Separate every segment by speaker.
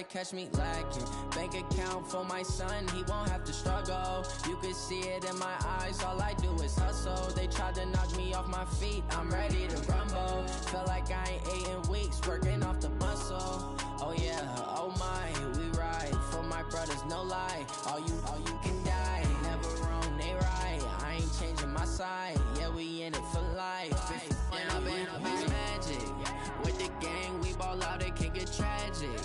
Speaker 1: to catch me lacking. Bank account for my son, he won't have to struggle. You can see it in my eyes, all I do is hustle. They tried to knock me off my feet, I'm ready to rumble. Feel like I ain't ate in weeks, working off the muscle. Oh yeah, oh my, we ride for my brothers, no lie. All you can die, never wrong, they right. I ain't changing my side, yeah, we in it for life. When I've been magic, with the gang, we ball out, it can get tragic.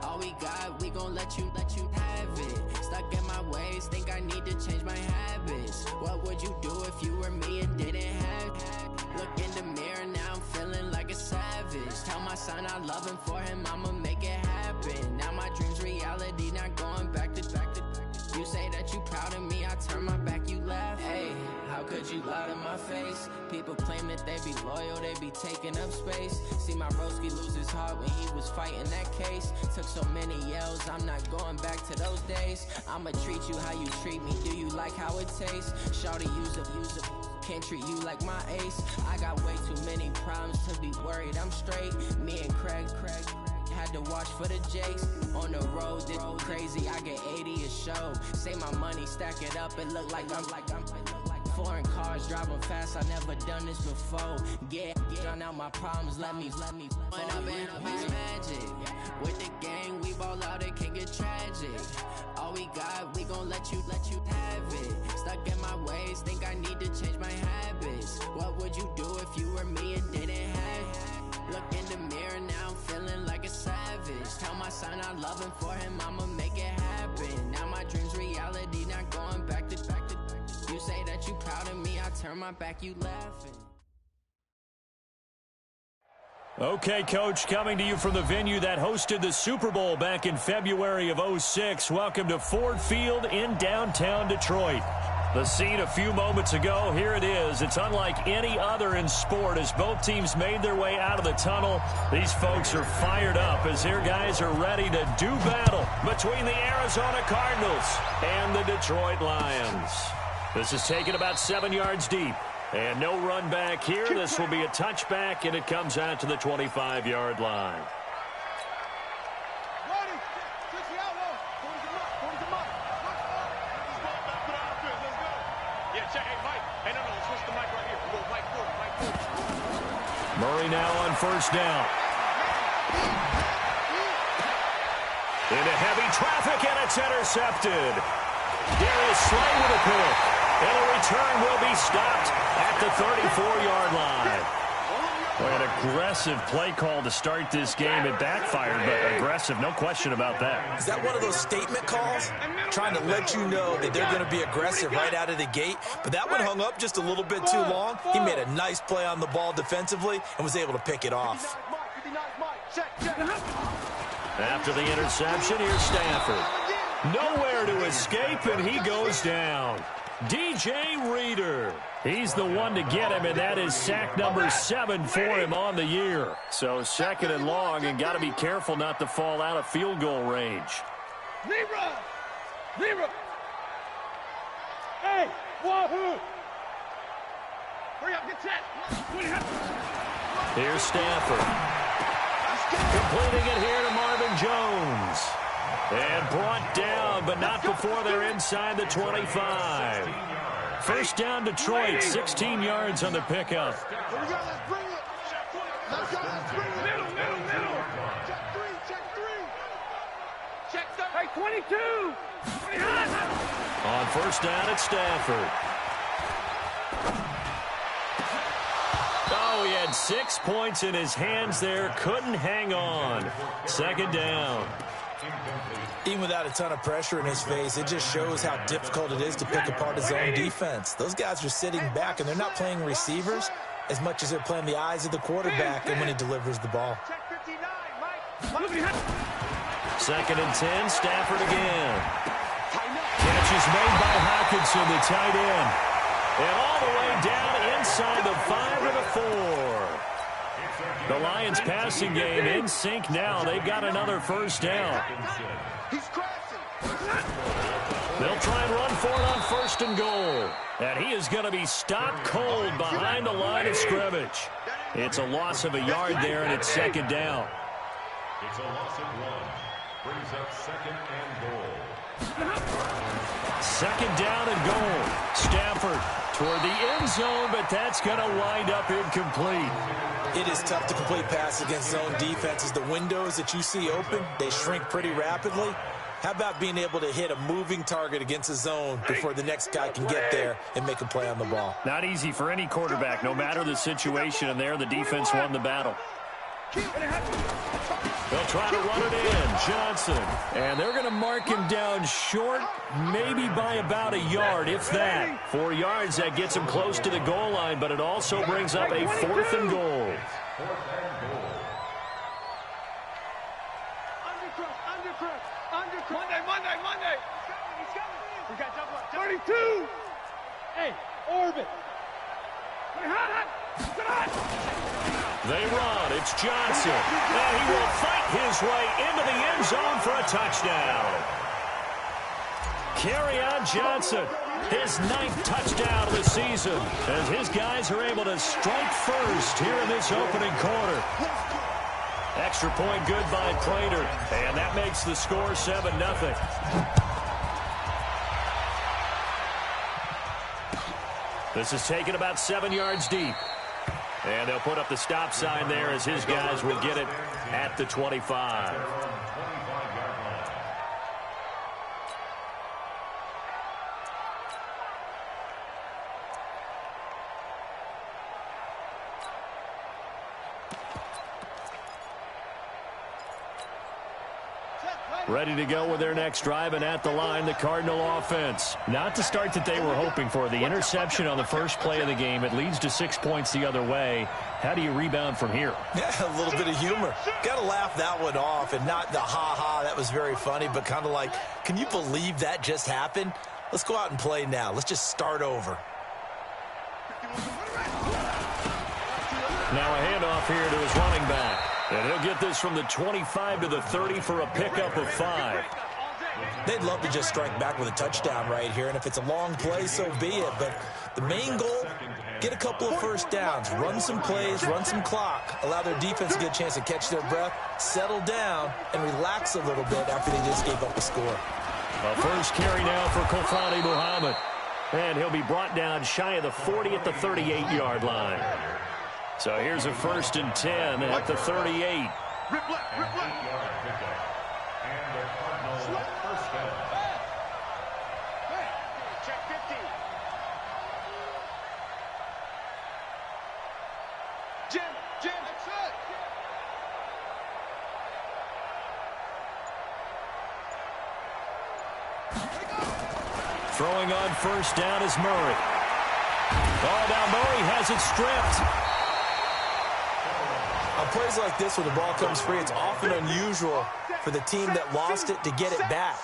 Speaker 1: All we got, we gon' let you have it. Stuck in my ways, think I need to change my habits. What would you do if you were me and didn't have it? Look in the mirror, now I'm feeling like a savage. Tell my son I love him, for him I'ma make it happen. Now my dream's reality, not going back to. You say that you proud of me, I turn my back, you laugh. Hey, how could you lie to my face? People claim that they be loyal, they be taking up space. See my broski lose his heart when he was fighting that case. Took so many yells, I'm not going back to those days. I'ma treat you how you treat me, do you like how it tastes? Shawty, use it. Can't treat you like my ace. I got way too many problems to be worried, I'm straight. Me and Craig had to watch for the Jakes. On the road, this crazy, I get 80 a show. Say my money, stack it up, it look like I'm foreign cars, driving fast, I never done this before. Get drown out my problems, let me when I've been magic. With the gang, we ball out, it can get tragic. All we got, we gon' let you have it. Stuck in my ways, think I need to change my habits. What would you do if you were me and didn't have it? Look in the mirror, now I'm feeling like a savage. Tell my son I love him, for him I'ma make it happen. Now my dream's reality, not going back to. You say that you proud of me, I turn my back, you laughing.
Speaker 2: Okay, Coach, coming to you from the venue that hosted the Super Bowl back in February of '06. Welcome to Ford Field in downtown Detroit. The scene a few moments ago, here it is. It's unlike any other in sport as both teams made their way out of the tunnel. These folks are fired up as their guys are ready to do battle between the Arizona Cardinals and the Detroit Lions. This is taken about 7 yards deep. And no run back here. This will be a touchback, and it comes out to the 25-yard line. Murray now on first down. Into heavy traffic, and it's intercepted. Darius Slay with a pick. And the return will be stopped at the 34-yard line. Boy, an aggressive play call to start this game. It backfired, but aggressive, no question about that.
Speaker 3: Is that one of those statement calls? Trying to let you know that they're going to be aggressive right out of the gate. But that one hung up just a little bit too long. He made a nice play on the ball defensively and was able to pick it off.
Speaker 2: After the interception, here's Stafford. Nowhere to escape, and he goes down. DJ Reader. He's the one to get him, and that is sack number 7 for him on the year. So second and long, and got to be careful not to fall out of field goal range.
Speaker 4: Zero. Hey, wahoo! Hurry up, get set.
Speaker 2: Here's Stafford. Completing it here to Marvin Jones. And brought down, but not before they're inside the 25. First down, Detroit, 16 yards on the pickup.
Speaker 4: Here we go, let's bring it. Let's go, let's bring it. Middle. Check three. Check third. Hey, 22.
Speaker 2: On first down, it's Stafford. Oh, he had 6 points in his hands there. Couldn't hang on. Second down.
Speaker 3: Even without a ton of pressure in his face, it just shows how difficult it is to pick apart his own defense. Those guys are sitting back, and they're not playing receivers as much as they're playing the eyes of the quarterback and when he delivers the ball.
Speaker 2: Second and 10, Stafford again. Catch is made by Hockenson, the tight end. And all the way down inside the 5 to the 4. The Lions passing game in sync now. They've got another first down. They'll try and run for it on first and goal. And he is going to be stopped cold behind the line of scrimmage. It's a loss of a yard there, and it's second down.
Speaker 5: It's a loss of 1. Brings up 2nd and goal.
Speaker 2: 2nd down and goal. Stafford toward the end zone, but that's going to wind up incomplete.
Speaker 3: It is tough to complete passes against zone defenses. The windows that you see open, they shrink pretty rapidly. How about being able to hit a moving target against a zone before the next guy can get there and make a play on the ball?
Speaker 2: Not easy for any quarterback, no matter the situation, and there the defense won the battle. They'll try to run it in. Johnson. And they're going to mark him down short, maybe by about a yard, if that. 4 yards, that gets him close to the goal line, but it also brings up a 4th and goal.
Speaker 4: Monday. We got double 32. Hey, orbit.
Speaker 2: They run. It's Johnson. And he will fight his way into the end zone for a touchdown. Kerryon Johnson, his 9th touchdown of the season, as his guys are able to strike first here in this opening quarter. Extra point good by Prater, and that makes the score 7-0. This is taken about 7 yards deep. And they'll put up the stop sign there as his guys will get it at the 25. Ready to go with their next drive, and at the line, the Cardinal offense. Not the start that they were hoping for. The interception on the first play of the game, it leads to 6 points the other way. How do you rebound from here?
Speaker 3: Yeah, a little bit of humor. Got to laugh that one off, and not the ha-ha, that was very funny, but kind of like, can you believe that just happened? Let's go out and play now. Let's just start over.
Speaker 2: Now a handoff here to his running back. And he'll get this from the 25 to the 30 for a pickup of 5.
Speaker 3: They'd love to just strike back with a touchdown right here, and if it's a long play, so be it. But the main goal, get a couple of first downs, run some plays, run some clock, allow their defense to get a chance to catch their breath, settle down, and relax a little bit after they just gave up a score.
Speaker 2: A first carry now for Kofani Muhammad. And he'll be brought down shy of the 40 at the 38-yard line. So here's a 1st and 10 at the 38.
Speaker 4: Rip left. Check 50. Jim.
Speaker 2: Throwing on first down is Murray. Oh, now Murray has it stripped.
Speaker 3: On plays like this, when the ball comes free, it's often unusual for the team that lost it to get it back.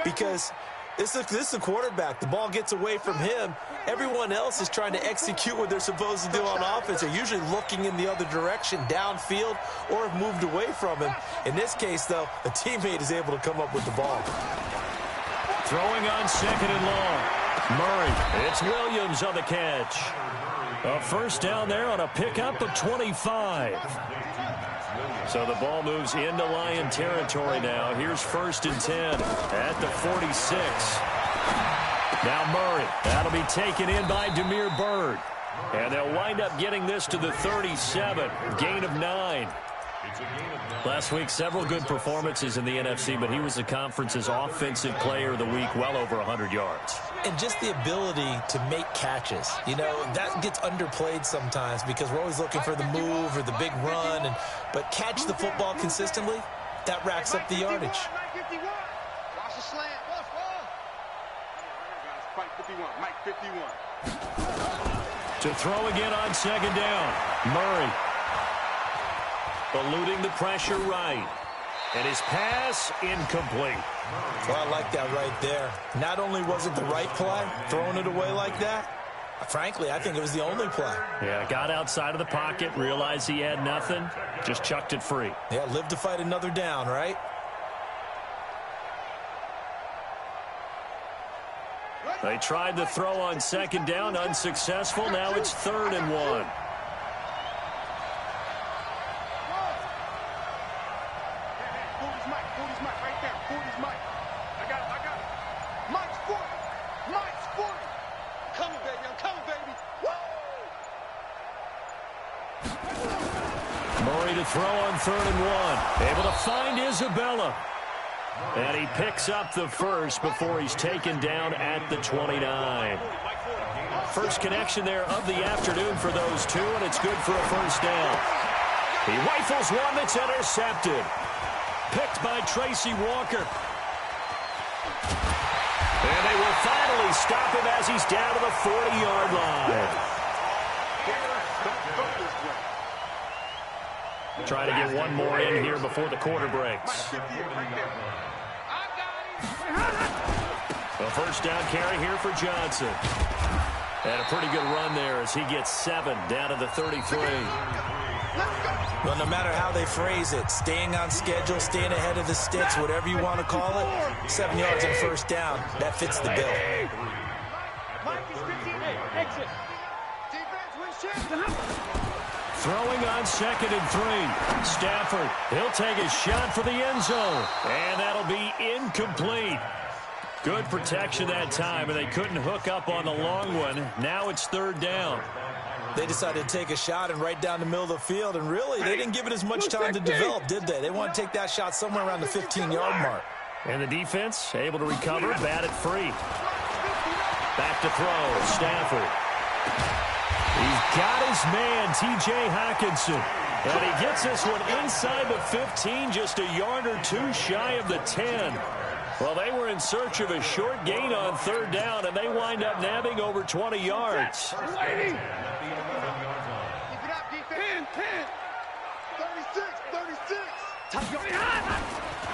Speaker 3: Because this is the quarterback. The ball gets away from him. Everyone else is trying to execute what they're supposed to do on offense. They're usually looking in the other direction, downfield, or have moved away from him. In this case, though, a teammate is able to come up with the ball.
Speaker 2: Throwing on 2nd and long. Murray. It's Williams on the catch. A first down there on a pickup of 25. So the ball moves into Lion territory now. Here's 1st and 10 at the 46. Now Murray. That'll be taken in by Damiere Byrd. And they'll wind up getting this to the 37. Gain of 9. Last week, several good performances in the NFC, but he was the conference's offensive player of the week, well over 100 yards.
Speaker 3: And just the ability to make catches. You know, that gets underplayed sometimes because we're always looking for the move or the big run. But catch the football consistently, that racks up the yardage.
Speaker 4: Watch the slant. Mike 51.
Speaker 2: To throw again on 2nd down. Murray. Eluding the pressure right. And his pass incomplete.
Speaker 3: Well, I like that right there. Not only was it the right play, throwing it away like that, frankly, I think it was the only play.
Speaker 2: Yeah, got outside of the pocket, realized he had nothing, just chucked it free.
Speaker 3: Yeah, live to fight another down, right?
Speaker 2: They tried to throw on 2nd down, unsuccessful. Now it's 3rd and 1.
Speaker 4: 40's Mike. 40's Mike right there. 40's Mike. I got it. Mike's 40. Mike's 40. Coming, baby. I'm coming, baby. Woo!
Speaker 2: Murray to throw on 3rd and 1. Able to find Isabella. And he picks up the first before he's taken down at the 29. First connection there of the afternoon for those two, and it's good for a first down. He rifles one that's intercepted. Picked by Tracy Walker. And they will finally stop him as he's down to the 40-yard line. Trying to get one more in here before the quarter breaks. A first down carry here for Johnson. And a pretty good run there as he gets 7 down to the 33.
Speaker 3: Well, no matter how they phrase it, staying on schedule, staying ahead of the sticks, whatever you want to call it, 7 yards and first down, that fits the bill.
Speaker 2: Throwing on 2nd and 3. Stafford, he'll take a shot for the end zone. And that'll be incomplete. Good protection that time, and they couldn't hook up on the long one. Now it's 3rd down.
Speaker 3: They decided to take a shot and right down the middle of the field, and really, they didn't give it as much time to develop, did they? They want to take that shot somewhere around the 15-yard mark.
Speaker 2: And the defense able to recover, bat it free. Back to throw, Stafford. He's got his man, T.J. Hockenson. And he gets this one inside the 15, just a yard or two shy of the 10. Well, they were in search of a short gain on 3rd down, and they wind up nabbing over 20 yards.
Speaker 4: 10, 36, 36.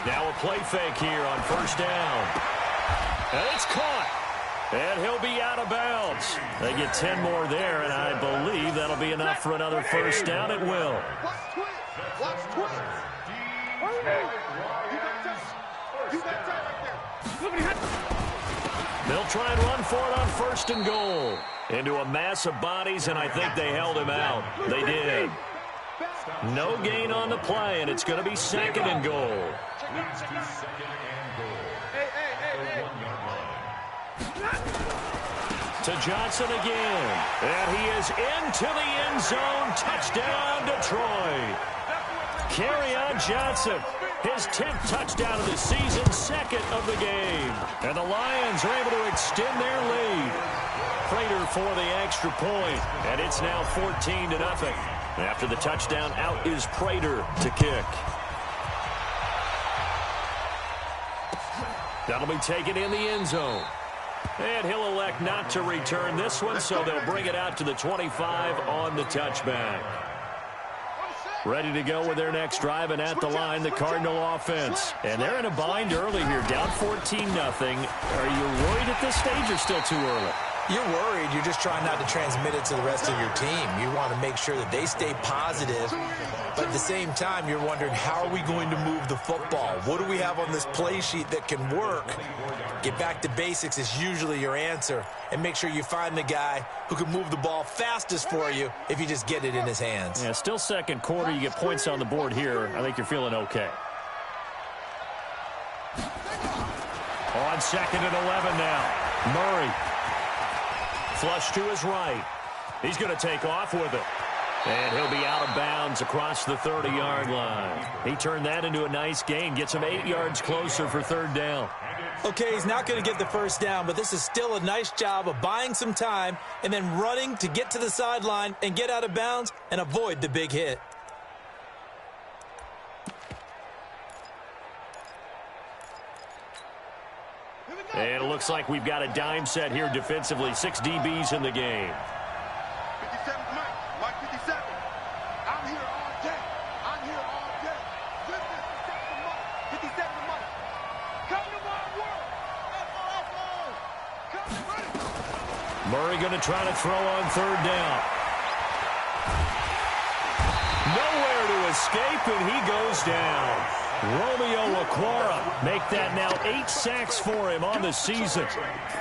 Speaker 2: Now a play fake here on 1st down. And it's caught. And he'll be out of bounds. They get 10 more there, and I believe that'll be enough for another first down. It will.
Speaker 4: Watch twins. You got time right there.
Speaker 2: They'll try and run for it on 1st and goal. Into a mass of bodies, and I think they held him out. They did. No gain on the play, and it's going to be 2nd and goal. To Johnson again. And he is into the end zone. Touchdown, Detroit. Kerryon Johnson. His 10th touchdown of the season, 2nd of the game. And the Lions are able to extend their lead. Prater for the extra point. And it's now 14-0. After the touchdown, out is Prater to kick. That'll be taken in the end zone. And he'll elect not to return this one, so they'll bring it out to the 25 on the touchback. Ready to go with their next drive, and at the line, the Cardinal offense. And they're in a bind early here, down 14-0. Are you worried at this stage or still too early?
Speaker 3: You're worried. You're just trying not to transmit it to the rest of your team. You want to make sure that they stay positive. But at the same time, you're wondering, how are we going to move the football? What do we have on this play sheet that can work? Get back to basics is usually your answer. And make sure you find the guy who can move the ball fastest for you if you just get it in his hands.
Speaker 2: Yeah, still 2nd quarter. You get points on the board here. I think you're feeling okay. On 2nd and 11 now. Murray. Flush to his right. He's going to take off with it. And he'll be out of bounds across the 30-yard line. He turned that into a nice gain. Gets him 8 yards closer for 3rd down.
Speaker 3: Okay, he's not going to get the first down, but this is still a nice job of buying some time and then running to get to the sideline and get out of bounds and avoid the big hit.
Speaker 2: And it looks like we've got a dime set here defensively. 6 DBs in the game.
Speaker 4: 57 Mike 57. I'm here all day. 57 Mike. Come to my work. Come ready.
Speaker 2: Murray going to try to throw on 3rd down. Nowhere to escape, and he goes down. Romeo Okwara make that now 8 sacks for him on the season.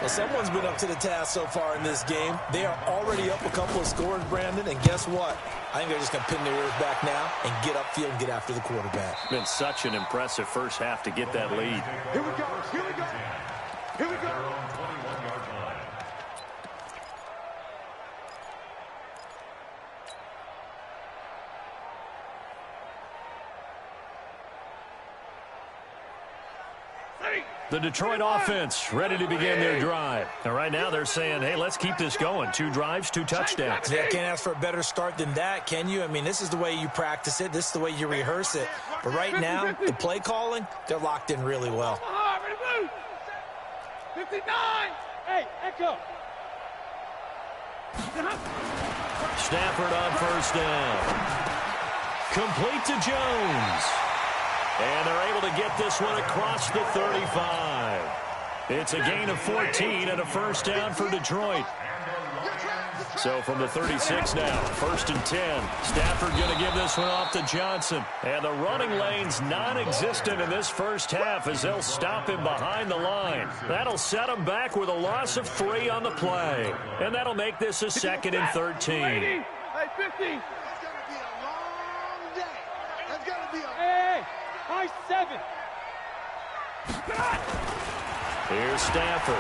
Speaker 3: Well, someone's been up to the task so far in this game. They are already up a couple of scores, Brandon, and guess what? I think they're just going to pin their ears back now and get upfield and get after the quarterback.
Speaker 2: Been such an impressive first half to get that lead.
Speaker 4: Here we go. Here we go. Here we go.
Speaker 2: The Detroit offense ready to begin their drive. And right now they're saying, hey, let's keep this going. 2 drives, 2 touchdowns.
Speaker 3: Yeah, can't ask for a better start than that, can you? I mean, this is the way you practice it. This is the way you rehearse it. But right now, the play calling, they're locked in really well.
Speaker 4: 59. Hey, Echo.
Speaker 2: Stafford on first down. Complete to Jones. And they're able to get this one across the 35. It's a gain of 14 and a first down for Detroit. So from the 36 now, 1st and 10. Stafford going to give this one off to Johnson. And the running lane's non-existent in this first half as they'll stop him behind the line. That'll set him back with a loss of 3 on the play. And that'll make this a 2nd and 13.
Speaker 4: Hey, 50. High 7.
Speaker 2: Here's Stafford.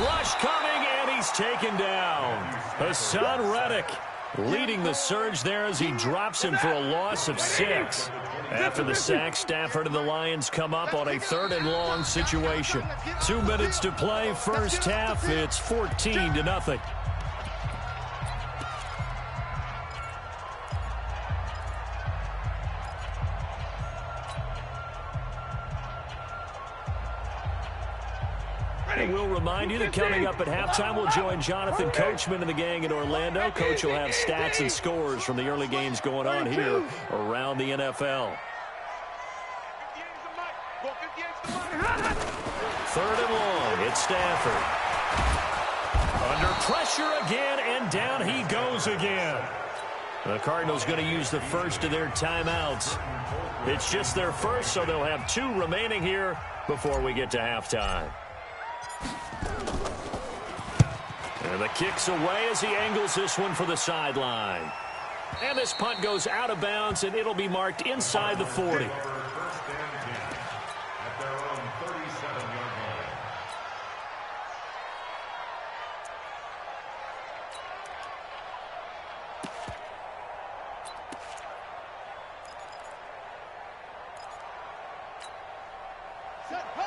Speaker 2: Rush coming, and he's taken down. Hassan Reddick leading the surge there as he drops him for a loss of 6. After the sack, Stafford and the Lions come up on a 3rd and long situation. 2 minutes to play, first half. It's 14-0. And we'll remind you that coming up at halftime, we'll join Jonathan Coachman and the gang in Orlando. Coach will have stats and scores from the early games going on here around the NFL. 3rd and long, it's Stafford. Under pressure again, and down he goes again. The Cardinals going to use the first of their timeouts. It's just their first, so they'll have 2 remaining here before we get to halftime. And the kick's away as he angles this one for the sideline. And this punt goes out of bounds, and it'll be marked inside the 40.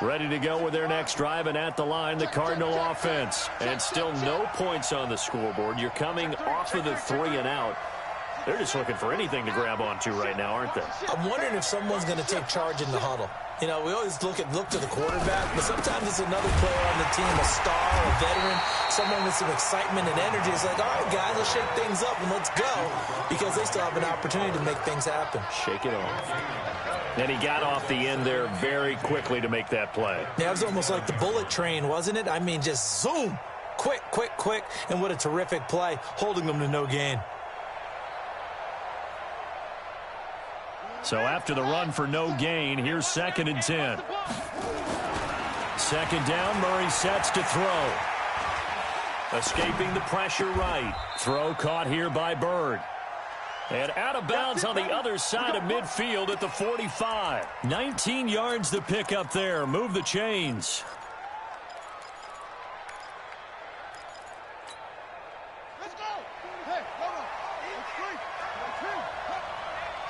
Speaker 2: Ready to go with their next drive, and at the line, the Cardinal offense. And still no points on the scoreboard. You're coming off of the 3 and out. They're just looking for anything to grab onto right now, aren't they?
Speaker 3: I'm wondering if someone's going to take charge in the huddle. You know, we always look to the quarterback, but sometimes it's another player on the team, a star, a veteran, someone with some excitement and energy. It's like, all right, guys, let's shake things up and let's go, because they still have an opportunity to make things happen.
Speaker 2: Shake it off. And he got off the end there very quickly to make that play.
Speaker 3: Yeah, it was almost like the bullet train, wasn't it? I mean, just zoom, quick, quick, quick, and what a terrific play, holding them to no gain.
Speaker 2: So after the run for no gain, here's 2nd and 10. 2nd down, Murray sets to throw. Escaping the pressure right. Throw caught here by Bird. And out of bounds on the other side of midfield at the 45. 19 yards to pick up there. Move the chains.
Speaker 4: Let's go. Hey, hold on. It's 3.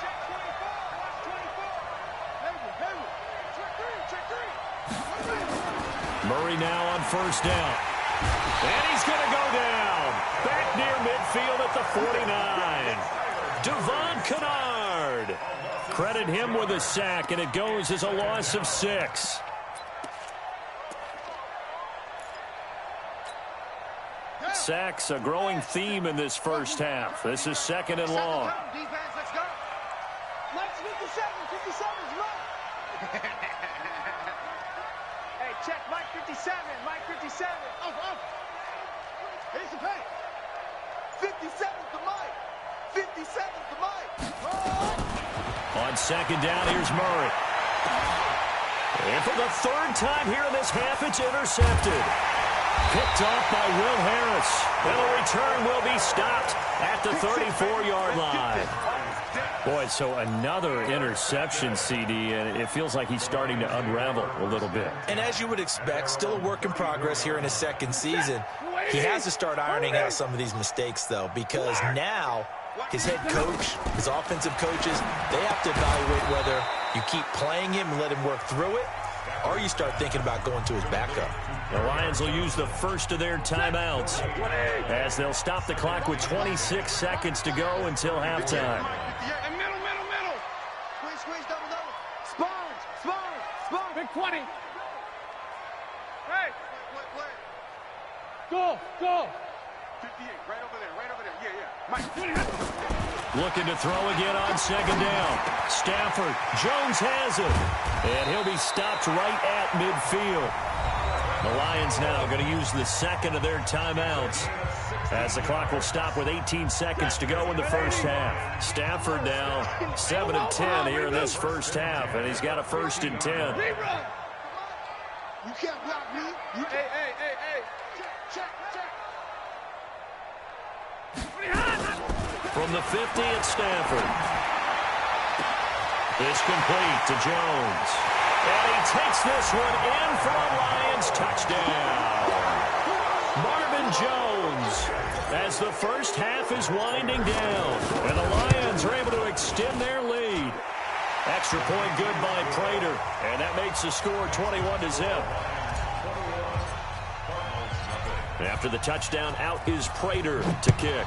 Speaker 4: Check 24. Watch 24. Hayward. Check 3.
Speaker 2: Murray now on first down. And he's going to go down. Back near midfield at the 49. Devon Kennard. Credit him with a sack, and it goes as a loss of 6. Sacks, a growing theme in this first half. This is 2nd and long.
Speaker 4: Defense, let's go. Mike 57. 57's right. Hey, check Mike 57. Mike 57. Up. Here's the pay. 57's the Mike. 57's the Mike.
Speaker 2: On 2nd down, here's Murray. And for the third time here in this half, it's intercepted. Picked off by Will Harris. And the return will be stopped at the 34-yard line. Boy, so another interception, CD, and it feels like he's starting to unravel a little bit.
Speaker 3: And as you would expect, still a work in progress here in his second season. He has to start ironing out some of these mistakes, though, because now his head coach, his offensive coaches, they have to evaluate whether you keep playing him and let him work through it, or you start thinking about going to his backup.
Speaker 2: The Lions will use the first of their timeouts as they'll stop the clock with 26 seconds to go until halftime.
Speaker 4: Middle. Squeeze, double. Spawns. Big 20. Hey. Wait. Go. 58, right over there. Yeah. Mike.
Speaker 2: Looking to throw again on second down. Stafford. Jones has it. And he'll be stopped right at midfield. The Lions now going to use the second of their timeouts as the clock will stop with 18 seconds to go in the first half. Stafford now 7 of 10 here in this first half, and he's got a 1st and 10.
Speaker 4: You can't block me. Hey. Check.
Speaker 2: From the 50 at Stafford. It's complete to Jones. And he takes this one in for a Lions touchdown. Marvin Jones, as the first half is winding down, and the Lions are able to extend their lead. Extra point good by Prater, and that makes the score 21-0. After the touchdown, out is Prater to kick.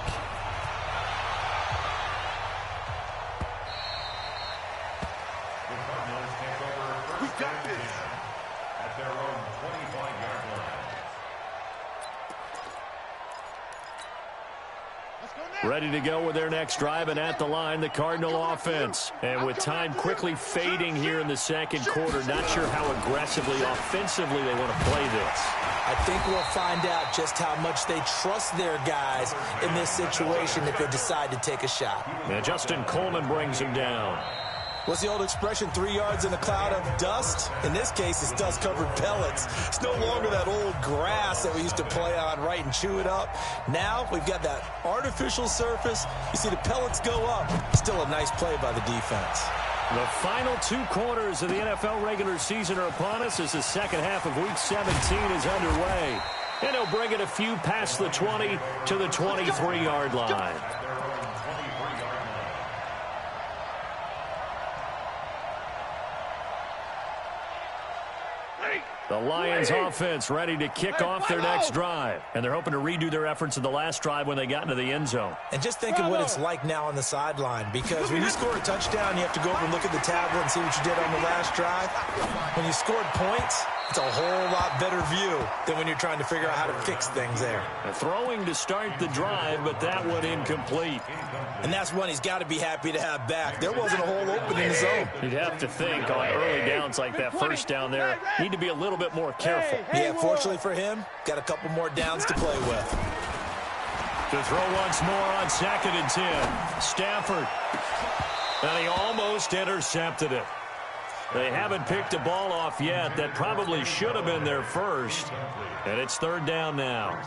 Speaker 2: Ready to go with their next drive, and at the line, the Cardinal offense. And with time quickly fading here in the second quarter, not sure how aggressively, offensively they want to play this.
Speaker 3: I think we'll find out just how much they trust their guys in this situation if they decide to take a shot.
Speaker 2: And Justin Coleman brings him down.
Speaker 3: What's the old expression, 3 yards in a cloud of dust? In this case, it's dust-covered pellets. It's no longer that old grass that we used to play on, right, and chew it up. Now we've got that artificial surface. You see the pellets go up. Still a nice play by the defense.
Speaker 2: The final 2 quarters of the NFL regular season are upon us as the second half of Week 17 is underway. And he'll bring it a few past the 20 to the 23-yard line. The Lions offense ready to kick off their next drive. And they're hoping to redo their efforts in the last drive when they got into the end zone.
Speaker 3: And just think of what it's like now on the sideline, because when you score a touchdown, you have to go over and look at the tablet and see what you did on the last drive. When you scored points, it's a whole lot better view than when you're trying to figure out how to fix things there.
Speaker 2: Throwing to start the drive, but that one incomplete.
Speaker 3: And that's one he's got to be happy to have back. There wasn't a hole open in the zone.
Speaker 2: You'd have to think on early downs like that first down there, need to be a little bit more careful.
Speaker 3: Yeah, fortunately for him, got a couple more downs to play with.
Speaker 2: To throw once more on 2nd and 10. Stafford. And he almost intercepted it. They haven't picked a ball off yet. That probably should have been their first. And it's 3rd down now.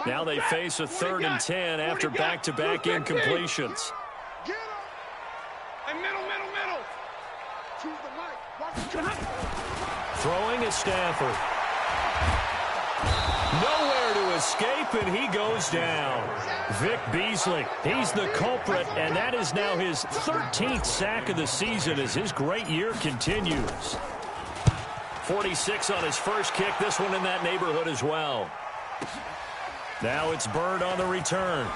Speaker 2: Now they face a 3rd and 10 after back-to-back incompletions.
Speaker 4: Get him. And middle. Choose the mic.
Speaker 2: Throwing is Stafford. Nowhere to escape, and he goes down. Vic Beasley, he's the culprit, and that is now his 13th sack of the season as his great year continues. 46 on his first kick, this one in that neighborhood as well. Now it's Bird on the return.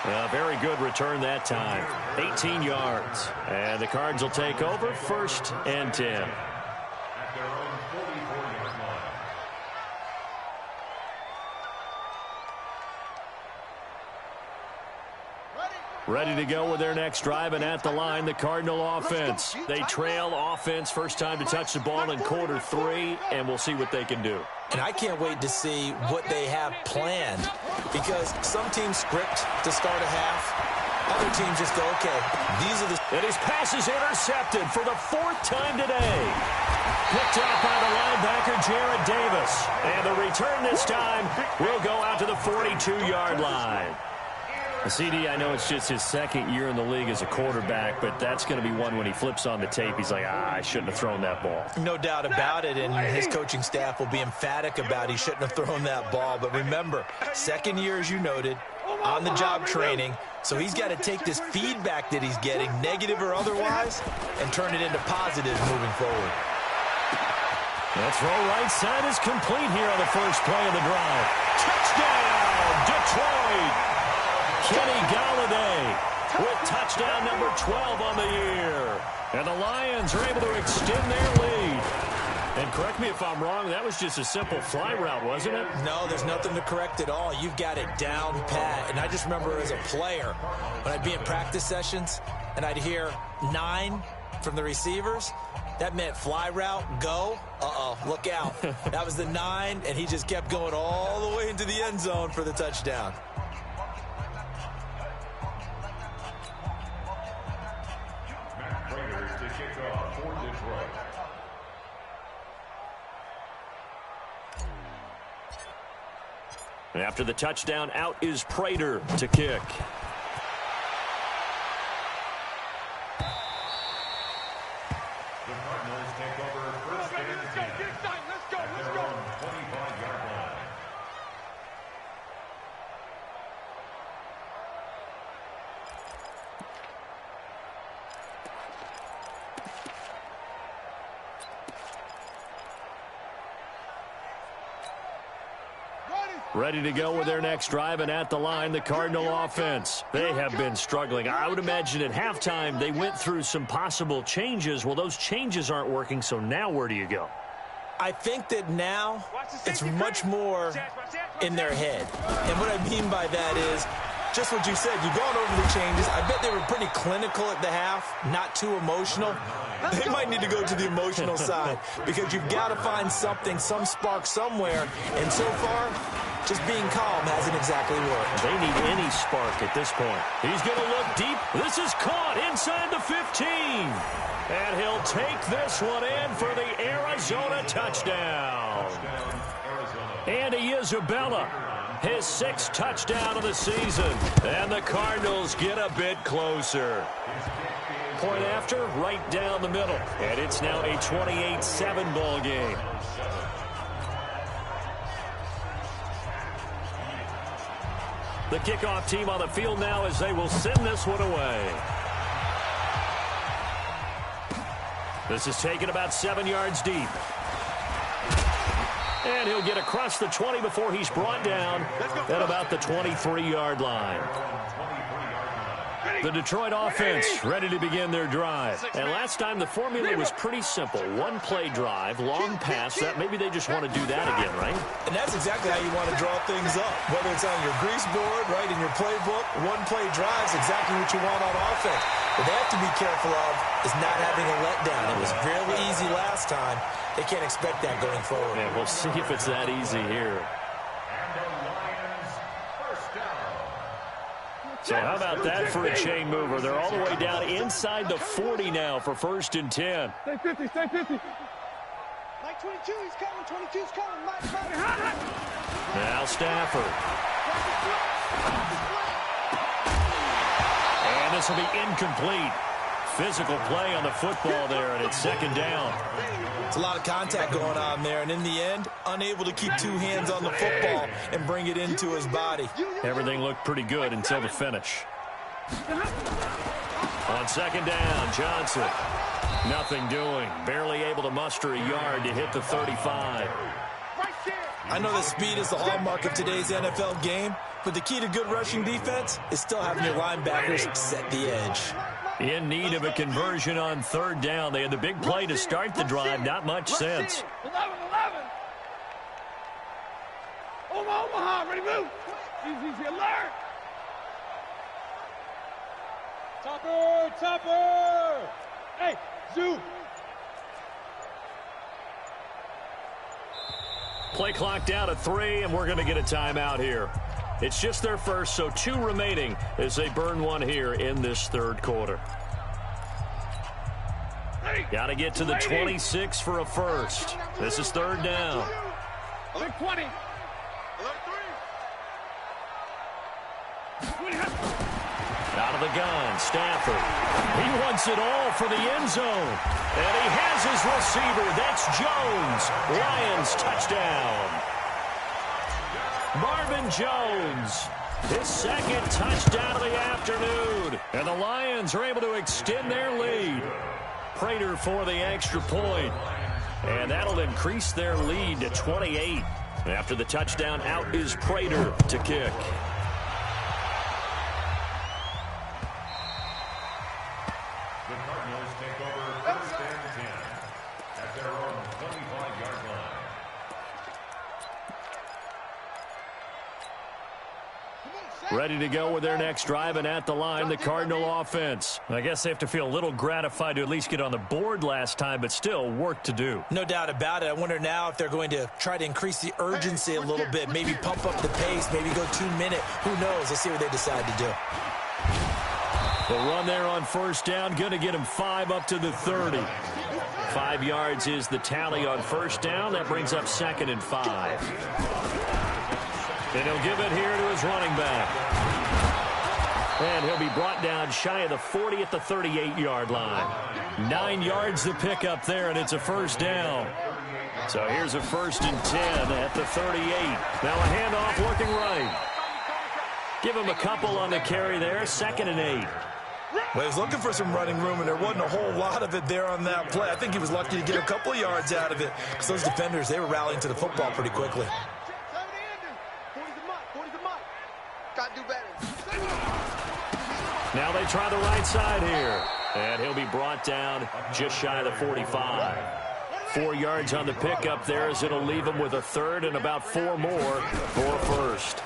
Speaker 2: A very good return that time. 18 yards. And the Cards will take over 1st and 10. Ready to go with their next drive, and at the line, the Cardinal offense. They trail offense, first time to touch the ball in quarter 3, and we'll see what they can do.
Speaker 3: And I can't wait to see what they have planned, because some teams script to start a half. Other teams just go, okay, these are the...
Speaker 2: And his pass is intercepted for the 4th time today. Picked up by the linebacker, Jarrad Davis. And the return this time will go out to the 42-yard line. CD, I know it's just his 2nd year in the league as a quarterback, but that's going to be one when he flips on the tape. He's like, I shouldn't have thrown that ball.
Speaker 3: No doubt about it, and his coaching staff will be emphatic about he shouldn't have thrown that ball. But remember, 2nd year, as you noted, on-the-job training, so he's got to take this feedback that he's getting, negative or otherwise, and turn it into positives moving forward.
Speaker 2: That throw right side is complete here on the first play of the drive. Touchdown, Detroit! Kenny Golladay with touchdown number 12 on the year. And the Lions are able to extend their lead. And correct me if I'm wrong, that was just a simple fly route, wasn't it?
Speaker 3: No, there's nothing to correct at all. You've got it down pat. And I just remember as a player, when I'd be in practice sessions and I'd hear 9 from the receivers, that meant fly route, go. Uh-oh, look out. That was the 9, and he just kept going all the way into the end zone for the touchdown.
Speaker 2: And after the touchdown, out is Prater to kick.
Speaker 5: The Cardinals take over first and 10. Let's go. At their own 25-yard line.
Speaker 2: Ready to go with their next drive, and at the line, the Cardinal offense. They have been struggling. I would imagine at halftime they went through some possible changes. Well, those changes aren't working, so now where do you go?
Speaker 3: I think that now it's much more in their head. And what I mean by that is just what you said. You've gone over the changes. I bet they were pretty clinical at the half, not too emotional. They might need to go to the emotional side because you've got to find something, some spark somewhere. And so far, just being calm hasn't exactly worked.
Speaker 2: They need any spark at this point. He's going to look deep. This is caught inside the 15. And he'll take this one in for the Arizona touchdown. Andy Isabella, his 6th touchdown of the season. And the Cardinals get a bit closer. Point after, right down the middle. And it's now a 28-7 ball game. The kickoff team on the field now as they will send this one away. This is taken about 7 yards deep. And he'll get across the 20 before he's brought down at about the 23-yard line. The Detroit offense ready to begin their drive. And last time the formula was pretty simple. One-play drive, long pass. That maybe they just want to do that again, right?
Speaker 3: And that's exactly how you want to draw things up. Whether it's on your grease board, right, in your playbook, one-play drives exactly what you want on offense. What they have to be careful of is not having a letdown. It was fairly easy last time. They can't expect that going forward.
Speaker 2: Yeah, we'll see if it's that easy here. So how about that for a chain mover? They're all the way down inside the 40 now for 1st and 10.
Speaker 4: Stay 50, stay 50. Mike 22, he's coming, 22's coming. Mike,
Speaker 2: now Stafford. And this will be incomplete. Physical play on the football there, and it's 2nd down.
Speaker 3: It's a lot of contact going on there, and in the end, unable to keep 2 hands on the football and bring it into his body.
Speaker 2: Everything looked pretty good until the finish. On 2nd down, Johnson. Nothing doing. Barely able to muster a yard to hit the 35.
Speaker 3: I know that speed is the hallmark of today's NFL game, but the key to good rushing defense is still having your linebackers set the edge.
Speaker 2: In need of a conversion on 3rd down. They had the big play to start the drive. Not much sense.
Speaker 4: 11. Omaha, ready, move. Easy, alert. Topper! Hey, Zoo!
Speaker 2: Play clock down to 3, and we're going to get a timeout here. It's just their first, so 2 remaining as they burn one here in this third quarter. Got to get to the 26 for a first. This is third down.
Speaker 4: 20.
Speaker 2: Out of the gun, Stafford. He wants it all for the end zone. And he has his receiver. That's Jones. Lions touchdown. Marvin Jones, his second touchdown of the afternoon. And the Lions are able to extend their lead. Prater for the extra point. And that'll increase their lead to 28. After the touchdown, out is Prater to kick.
Speaker 5: The Cardinals take over first and 10 at their own 25-yard line.
Speaker 2: Ready to go with their next drive, and at the line, the Cardinal offense. I guess they have to feel a little gratified to at least get on the board last time, but still work to do.
Speaker 3: No doubt about it. I wonder now if they're going to try to increase the urgency a little bit, maybe pump up the pace, maybe go 2-minute. Who knows? Let's see what they decide to do.
Speaker 2: The run there on first down, going to get him 5 up to the 30. 5 yards is the tally on first down. That brings up 2nd and 5. And he'll give it here to his running back. And he'll be brought down shy of the 40 at the 38-yard line. 9 yards to pick up there, and it's a first down. So here's a 1st and 10 at the 38. Now a handoff looking right. Give him a couple on the carry there. 2nd and 8.
Speaker 3: Well, he was looking for some running room, and there wasn't a whole lot of it there on that play. I think he was lucky to get a couple of yards out of it, because those defenders, they were rallying to the football pretty quickly.
Speaker 2: Now they try the right side here. And he'll be brought down just shy of the 45. 4 yards on the pickup there as it'll leave him with a 3rd and about 4 more for a first.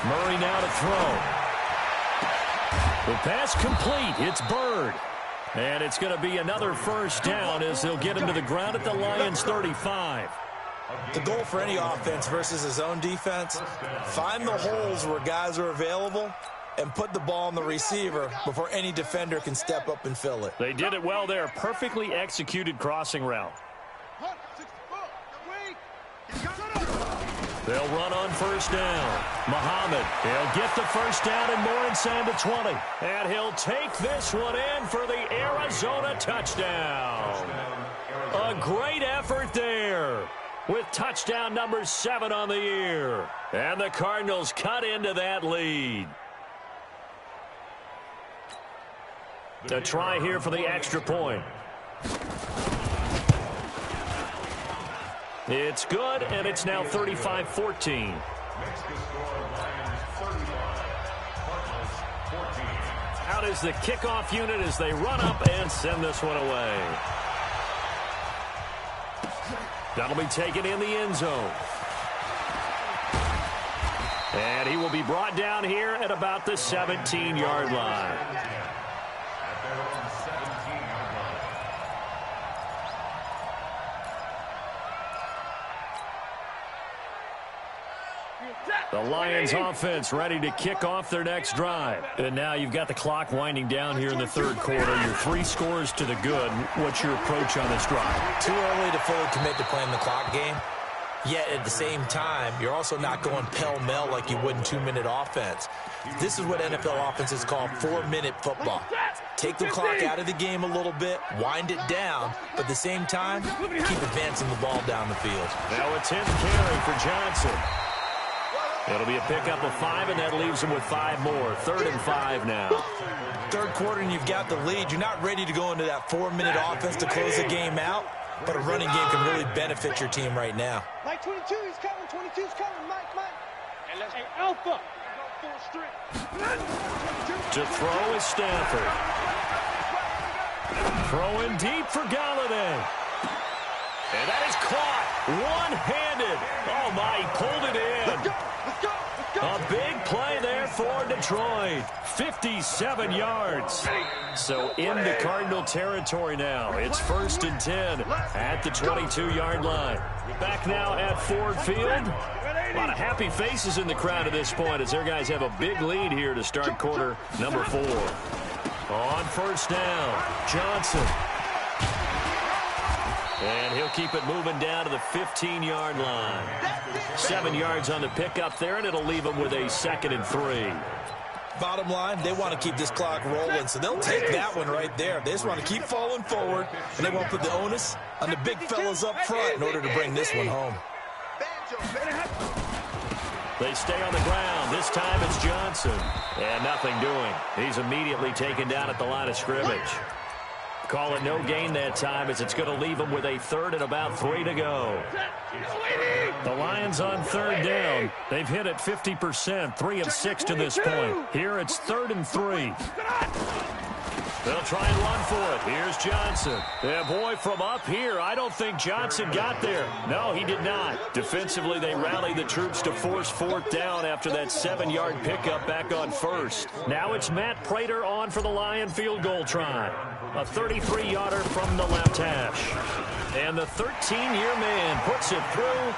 Speaker 2: Murray now to throw. The pass complete. It's Byrd. And it's going to be another first down as they'll get him to the ground at the Lions' 35.
Speaker 3: The goal for any offense versus his own defense, find the holes where guys are available and put the ball on the receiver before any defender can step up and fill it.
Speaker 2: They did it well there. Perfectly executed crossing route. They'll run on first down. Muhammad, he'll get the first down and more inside the 20. And he'll take this one in for the Arizona touchdown. A great effort there, with touchdown number 7 on the year. And the Cardinals cut into that lead. A try here for the extra point. It's good, and it's now 35-14. Out is the kickoff unit as they run up and send this one away. That'll be taken in the end zone. And he will be brought down here at about the 17-yard line. The Lions offense ready to kick off their next drive. And now you've got the clock winding down here in the third quarter. You're 3 scores to the good. What's your approach on this drive?
Speaker 3: Too early to fully commit to playing the clock game. Yet at the same time, you're also not going pell-mell like you would in 2-minute offense. This is what NFL offenses call 4-minute football. Take the clock out of the game a little bit, wind it down, but at the same time, keep advancing the ball down the field.
Speaker 2: Now a 10th carry for Johnson. It'll be a pickup of 5, and that leaves him with 5 more. 3rd and 5 now.
Speaker 3: Third quarter, and you've got the lead. You're not ready to go into that 4-minute offense to close the game out, but a running game can really benefit your team right now.
Speaker 4: Mike 22, he's coming. 22's coming. Mike. Hey, Alpha.
Speaker 2: To throw is Stafford. Throwing deep for Galladay. And that is caught one-handed. Oh, my, he pulled it in. A big play there for Detroit. 57 yards. So into Cardinal territory now. It's 1st and 10 at the 22-yard line. Back now at Ford Field. A lot of happy faces in the crowd at this point as their guys have a big lead here to start quarter number 4. On 1st down, Johnson. And he'll keep it moving down to the 15-yard line. 7 yards on the pickup there, and it'll leave them with a 2nd and 3.
Speaker 3: Bottom line, they want to keep this clock rolling, so they'll take that one right there. They just want to keep falling forward, and they won't put the onus on the big fellas up front in order to bring this one home.
Speaker 2: They stay on the ground. This time it's Johnson. And nothing doing. He's immediately taken down at the line of scrimmage. Call it no gain that time as it's going to leave them with a 3rd and about 3 to go. The Lions on 3rd down. They've hit it 50%, 3 of 6 to this point. Here it's 3rd and 3. They'll try and run for it. Here's Johnson. Yeah, boy, from up here, I don't think Johnson got there. No, he did not. Defensively, they rallied the troops to force 4th down after that 7-yard pickup back on 1st. Now it's Matt Prater on for the Lion field goal try. A 33-yarder from the left hash. And the 13-year man puts it through,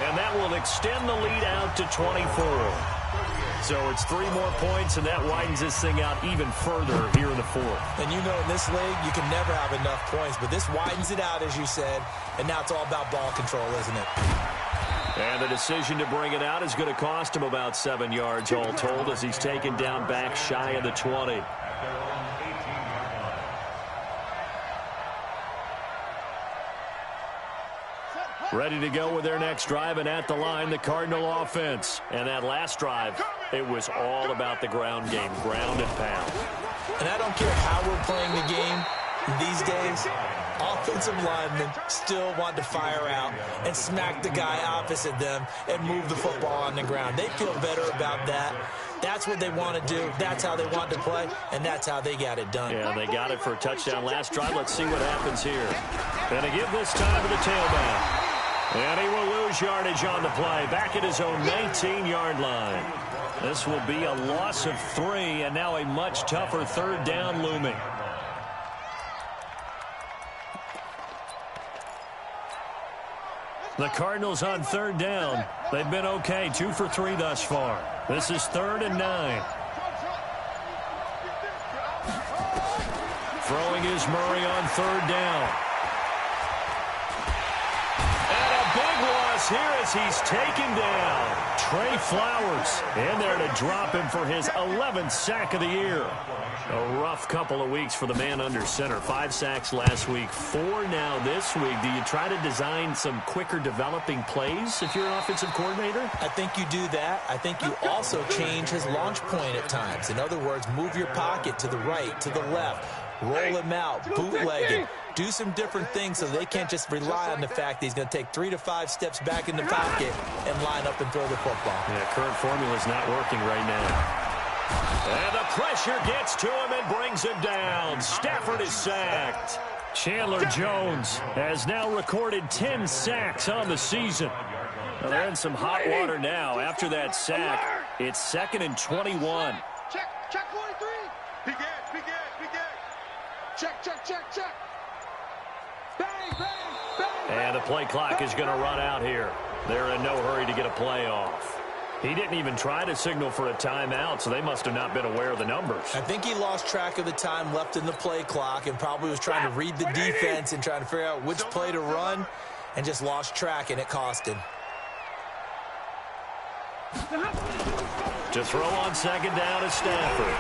Speaker 2: and that will extend the lead out to 24. So it's 3 more points, and that widens this thing out even further here in the 4th.
Speaker 3: And you know, in this league, you can never have enough points, but this widens it out, as you said, and now it's all about ball control, isn't it?
Speaker 2: And the decision to bring it out is going to cost him about 7 yards all told as he's taken down back shy of the 20. Ready to go with their next drive, and at the line, the Cardinal offense. And that last drive, it was all about the ground game, ground and pound.
Speaker 3: And I don't care how we're playing the game these days, offensive linemen still want to fire out and smack the guy opposite them and move the football on the ground. They feel better about that. That's what they want to do. That's how they want to play, and that's how they got it done.
Speaker 2: Yeah, they got it for a touchdown last drive. Let's see what happens here. And to give this time to the tailback. And he will lose yardage on the play, back at his own 19-yard line. This will be a loss of 3, and now a much tougher 3rd down looming. The Cardinals on 3rd down. They've been okay, 2 for 3 thus far. This is 3rd and 9. Throwing is Murray on 3rd down. Here as he's taken down. Trey Flowers in there to drop him for his 11th sack of the year. A rough couple of weeks for the man under center. 5 sacks last week, 4 now this week. Do you try to design some quicker developing plays if you're an offensive coordinator?
Speaker 3: I think you do that. I think you also change his launch point at times. In other words, move your pocket to the right, to the left. Roll him out, bootleg him. Do some different things so they can't just rely on the fact that he's going to take 3 to 5 steps back in the pocket and line up and throw the football.
Speaker 2: Yeah, current formula is not working right now. And the pressure gets to him and brings him down. Stafford is sacked. Chandler Jones has now recorded 10 sacks on the season. Well, they're in some hot water now. After that sack, it's 2nd and 21.
Speaker 4: Check 43. Begin. Check. Bang.
Speaker 2: And the play clock is going to run out here. They're in no hurry to get a play off. He didn't even try to signal for a timeout, so they must have not been aware of the numbers.
Speaker 3: I think he lost track of the time left in the play clock and probably was trying to read the defense and trying to figure out which play to run and just lost track, and it cost him.
Speaker 2: To throw on 2nd down is Stafford.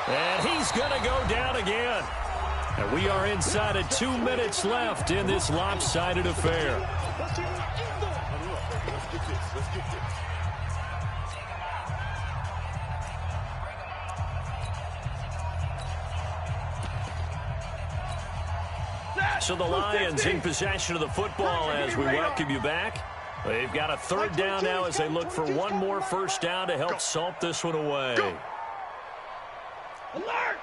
Speaker 2: And he's going to go down again. And we are inside of 2 minutes left in this lopsided affair. So the Lions in possession of the football as we welcome you back. They've got a 3rd down now as they look for one more 1st down to help salt this one away.
Speaker 4: Alert!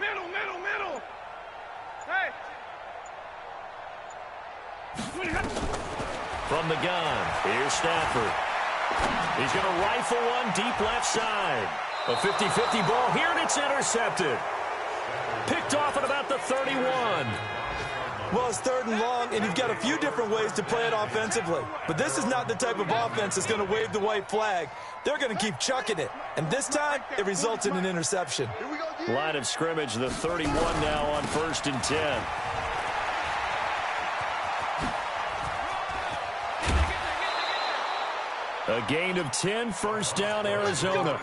Speaker 4: Middle. Hey!
Speaker 2: From the gun, here's Stafford. He's going to rifle one deep left side. A 50-50 ball here, and it's intercepted. Picked off at about the 31.
Speaker 3: Well, it's 3rd and long, and you've got a few different ways to play it offensively. But this is not the type of offense that's going to wave the white flag. They're going to keep chucking it. And this time, it results in an interception.
Speaker 2: Line of scrimmage, the 31 now on 1st and 10. A gain of 10, first down, Arizona.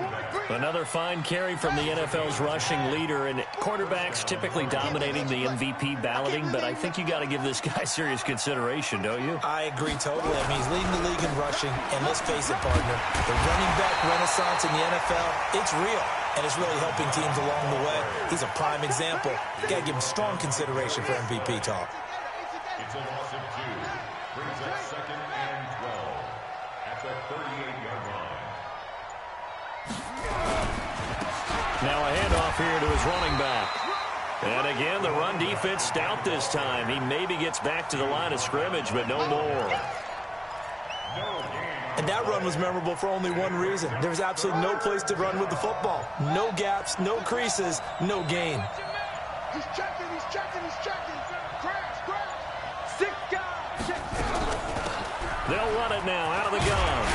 Speaker 2: Another fine carry from the NFL's rushing leader, and quarterbacks typically dominating the MVP balloting, but I think you got to give this guy serious consideration, don't you?
Speaker 3: I agree totally. I mean, he's leading the league in rushing, and let's face it, partner, the running back renaissance in the NFL, it's real, and it's really helping teams along the way. He's a prime example. You got to give him strong consideration for MVP talk.
Speaker 5: It's a loss of 2. Brings up 2nd and 12. At the 38-yard line.
Speaker 2: Now a handoff here to his running back. And again, the run defense stout this time. He maybe gets back to the line of scrimmage, but no more.
Speaker 3: And that run was memorable for only one reason. There was absolutely no place to run with the football. No gaps, no creases, no gain.
Speaker 4: He's checking, he's checking, he's checking. Crash, crash. 6 guys.
Speaker 2: They'll run it now out of the gun.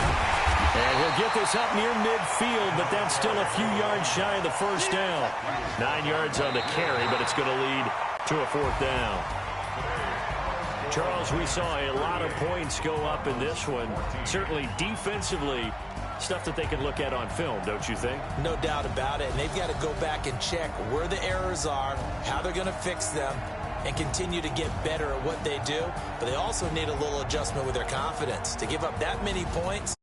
Speaker 2: And he'll get this up near midfield, but that's still a few yards shy of the first down. 9 yards on the carry, but it's going to lead to a 4th down. Charles, we saw a lot of points go up in this one. Certainly defensively, stuff that they can look at on film, don't you think?
Speaker 3: No doubt about it. And they've got to go back and check where the errors are, how they're going to fix them, and continue to get better at what they do. But they also need a little adjustment with their confidence. To give up that many points,